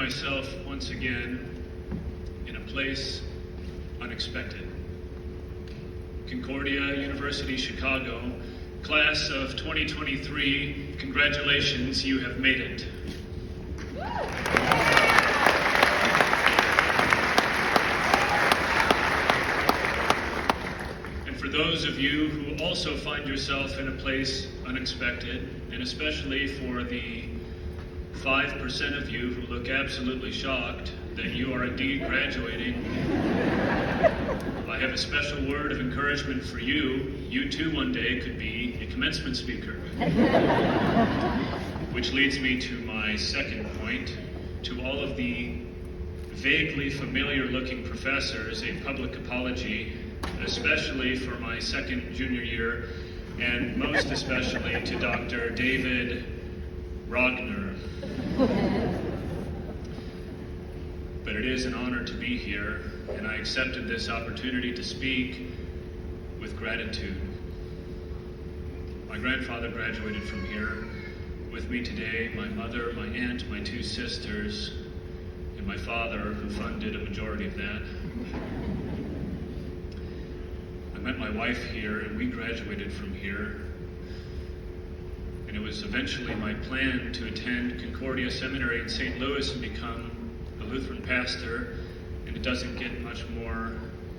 myself once again in a place unexpected. Concordia University, Chicago, class of 2023, congratulations, you have made it. And for those of you who also find yourself in a place unexpected, and especially for the 5% of you who look absolutely shocked that you are indeed graduating, I have a special word of encouragement for you. You too one day could be a commencement speaker. Which leads me to my second point. To all of the vaguely familiar looking professors, a public apology, especially for my second junior year, and most especially to Dr. David Rogner. But it is an honor to be here, and I accepted this opportunity to speak with gratitude. My grandfather graduated from here. With me today, my mother, my aunt, my two sisters, and my father, who funded a majority of that. I met my wife here, and we graduated from here. And it was eventually my plan to attend Concordia Seminary in St. Louis and become a Lutheran pastor, and it doesn't get much more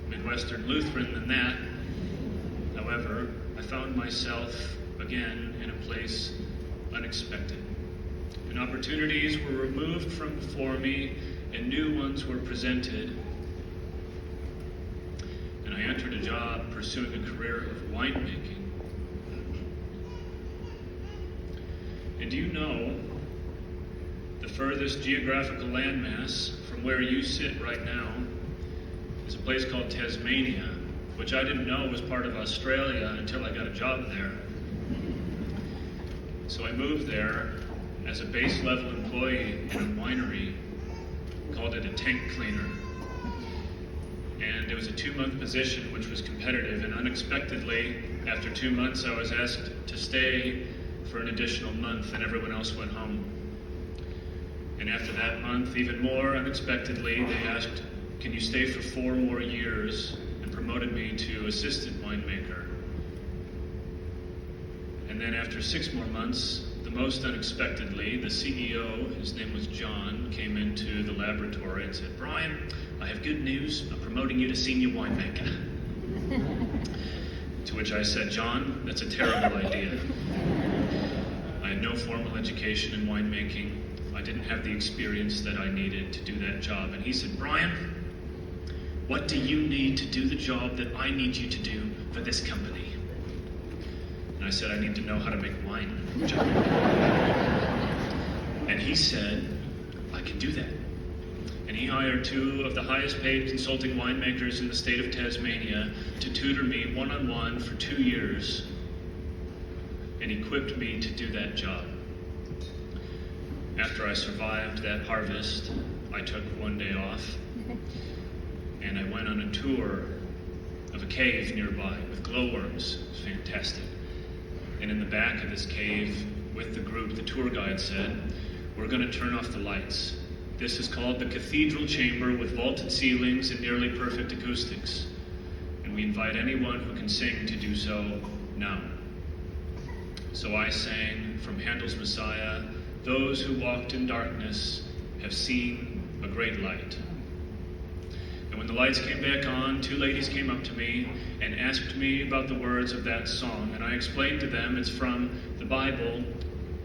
Midwestern Lutheran than that. However, I found myself again in a place unexpected. And opportunities were removed from before me, and new ones were presented. And I entered a job pursuing a career of winemaking. And do you know the furthest geographical landmass from where you sit right now is a place called Tasmania, which I didn't know was part of Australia until I got a job there. So I moved there as a base level employee in a winery, called it a tank cleaner. And it was a 2-month position which was competitive, and unexpectedly, after 2 months, I was asked to stay for an additional month, and everyone else went home. And after that month, even more unexpectedly, they asked, can you stay for 4 more years, and promoted me to assistant winemaker. And then after 6 more months, the most unexpectedly, the CEO, his name was John, came into the laboratory and said, Brian, I have good news, I'm promoting you to senior winemaker. To which I said, John, that's a terrible idea. I had no formal education in winemaking. I didn't have the experience that I needed to do that job. And he said, Brian, what do you need to do the job that I need you to do for this company? And I said, I need to know how to make wine. And he said, I can do that. And he hired 2 of the highest paid consulting winemakers in the state of Tasmania to tutor me one-on-one for 2 years, and equipped me to do that job. After I survived that harvest, I took one day off, and I went on a tour of a cave nearby with glowworms. It was fantastic. And in the back of this cave, with the group, the tour guide said, we're going to turn off the lights. This is called the Cathedral Chamber with vaulted ceilings and nearly perfect acoustics. And we invite anyone who can sing to do so now. So I sang from Handel's Messiah, those who walked in darkness have seen a great light. And when the lights came back on, 2 ladies came up to me and asked me about the words of that song. And I explained to them it's from the Bible,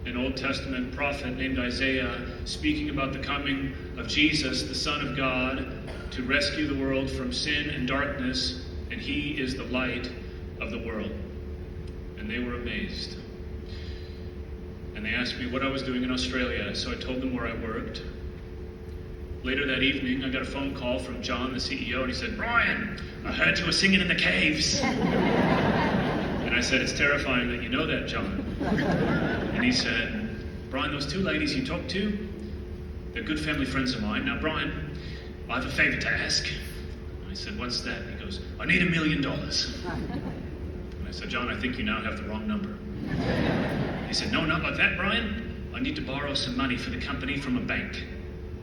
an Old Testament prophet named Isaiah, speaking about the coming of Jesus, the Son of God, to rescue the world from sin and darkness, and he is the light of the world. And they were amazed. And they asked me what I was doing in Australia, so I told them where I worked. Later that evening, I got a phone call from John, the CEO, and he said, Brian, I heard you were singing in the caves. And I said, it's terrifying that you know that, John. And he said, Brian, those 2 ladies you talked to, they're good family friends of mine. Now, Brian, I have a favor to ask. I said, what's that? He goes, I need $1 million. And I said, John, I think you now have the wrong number. He said, no, not like that, Brian. I need to borrow some money for the company from a bank.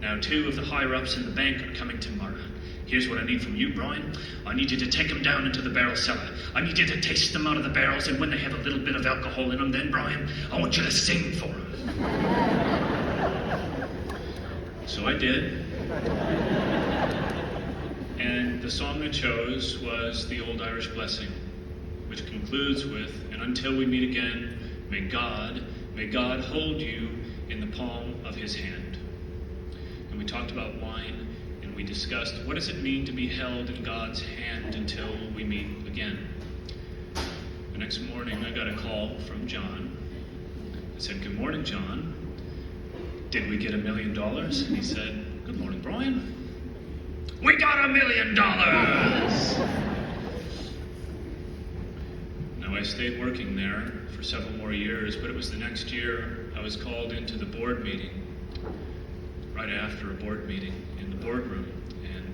Now 2 of the higher-ups in the bank are coming tomorrow. Here's what I need from you, Brian. I need you to take them down into the barrel cellar. I need you to taste them out of the barrels, and when they have a little bit of alcohol in them, then, Brian, I want you to sing for them. So I did. And the song I chose was the Old Irish Blessing, which concludes with, and until we meet again, may God hold you in the palm of his hand. And we talked about wine, and we discussed what does it mean to be held in God's hand until we meet again. The next morning, I got a call from John. I said, "Good morning, John. Did we get $1 million?" And he said, "Good morning, Brian. We got $1 million!" Now, I stayed working there for several more years, but it was the next year I was called into the board meeting, right after a board meeting in the boardroom. And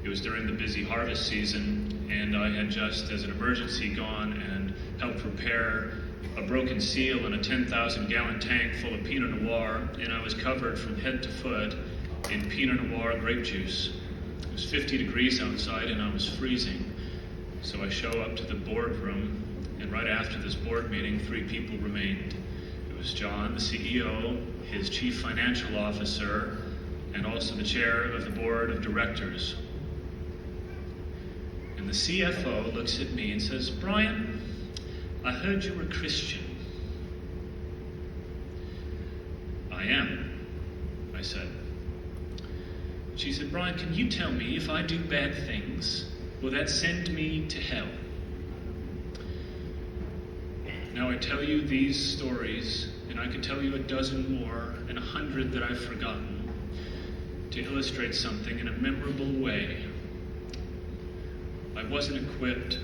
it was during the busy harvest season, and I had just, as an emergency, gone and helped repair a broken seal in a 10,000-gallon tank full of Pinot Noir, and I was covered from head to foot in Pinot Noir grape juice. It was 50 degrees outside, and I was freezing. So I show up to the boardroom, and right after this board meeting, 3 people remained. It was John, the CEO, his chief financial officer, and also the chair of the board of directors. And the CFO looks at me and says, "Brian, I heard you were a Christian." "I am," I said. She said, "Brian, can you tell me if I do bad things, will that send me to hell?" Now I tell you these stories, and I could tell you a dozen more and 100 that I've forgotten, to illustrate something in a memorable way. I wasn't equipped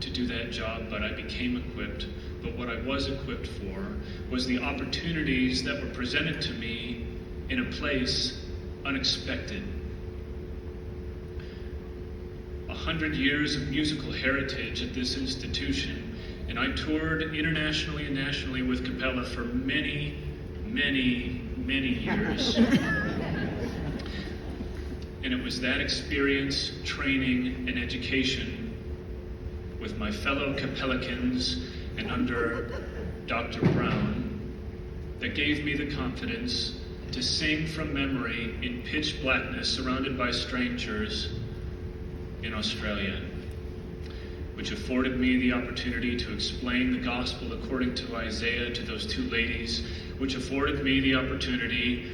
to do that job, but I became equipped. But what I was equipped for was the opportunities that were presented to me in a place unexpected. 100 years of musical heritage at this institution, and I toured internationally and nationally with Capella for many, many, many years. And it was that experience, training, and education with my fellow Capellicans and under Dr. Brown that gave me the confidence to sing from memory in pitch blackness surrounded by strangers in Australia, which afforded me the opportunity to explain the gospel according to Isaiah to those 2 ladies, which afforded me the opportunity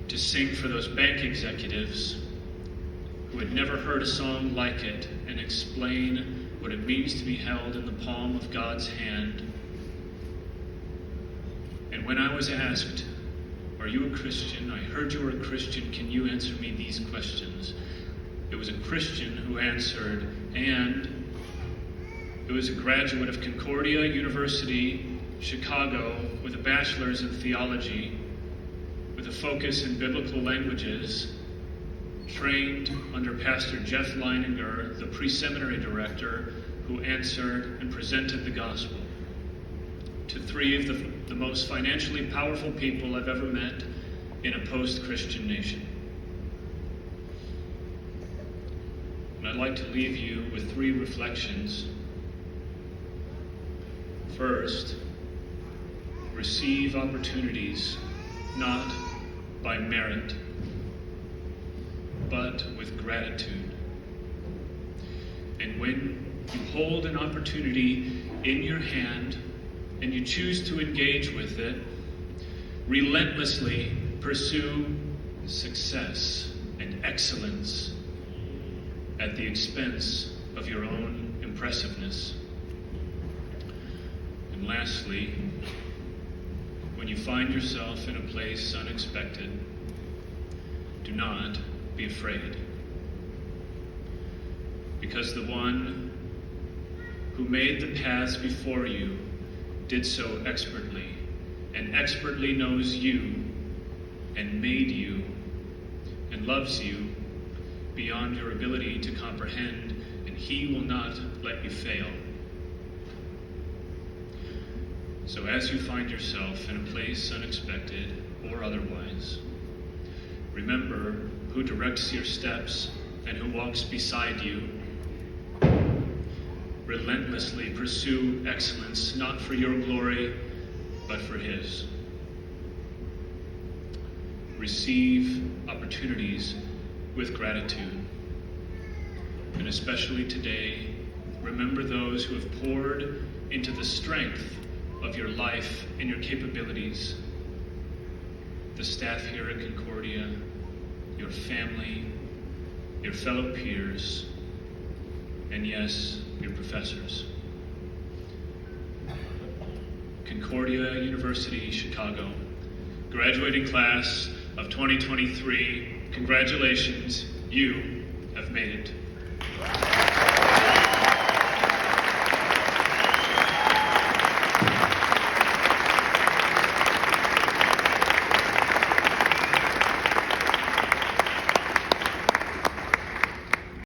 to sing for those bank executives who had never heard a song like it and explain what it means to be held in the palm of God's hand. And when I was asked, "Are you a Christian? I heard you were a Christian. Can you answer me these questions?" It was a Christian who answered, and it was a graduate of Concordia University, Chicago, with a bachelor's in theology, with a focus in biblical languages, trained under Pastor Jeff Leininger, the pre-seminary director, who answered and presented the gospel to 3 of the most financially powerful people I've ever met in a post-Christian nation. And I'd like to leave you with 3 reflections. First, receive opportunities not by merit, but with gratitude. And when you hold an opportunity in your hand and you choose to engage with it, relentlessly pursue success and excellence at the expense of your own impressiveness. And lastly, when you find yourself in a place unexpected, do not be afraid. Because the one who made the paths before you did so expertly, and expertly knows you, and made you, and loves you beyond your ability to comprehend, and he will not let you fail. So as you find yourself in a place unexpected or otherwise, Remember who directs your steps and who walks beside you. Relentlessly pursue excellence, not for your glory, but for His. Receive opportunities with gratitude. And especially today, remember those who have poured into the strength of your life and your capabilities. The staff here at Concordia, your family, your fellow peers, and yes, your professors. Concordia University, Chicago, graduating class of 2023, congratulations, you have made it.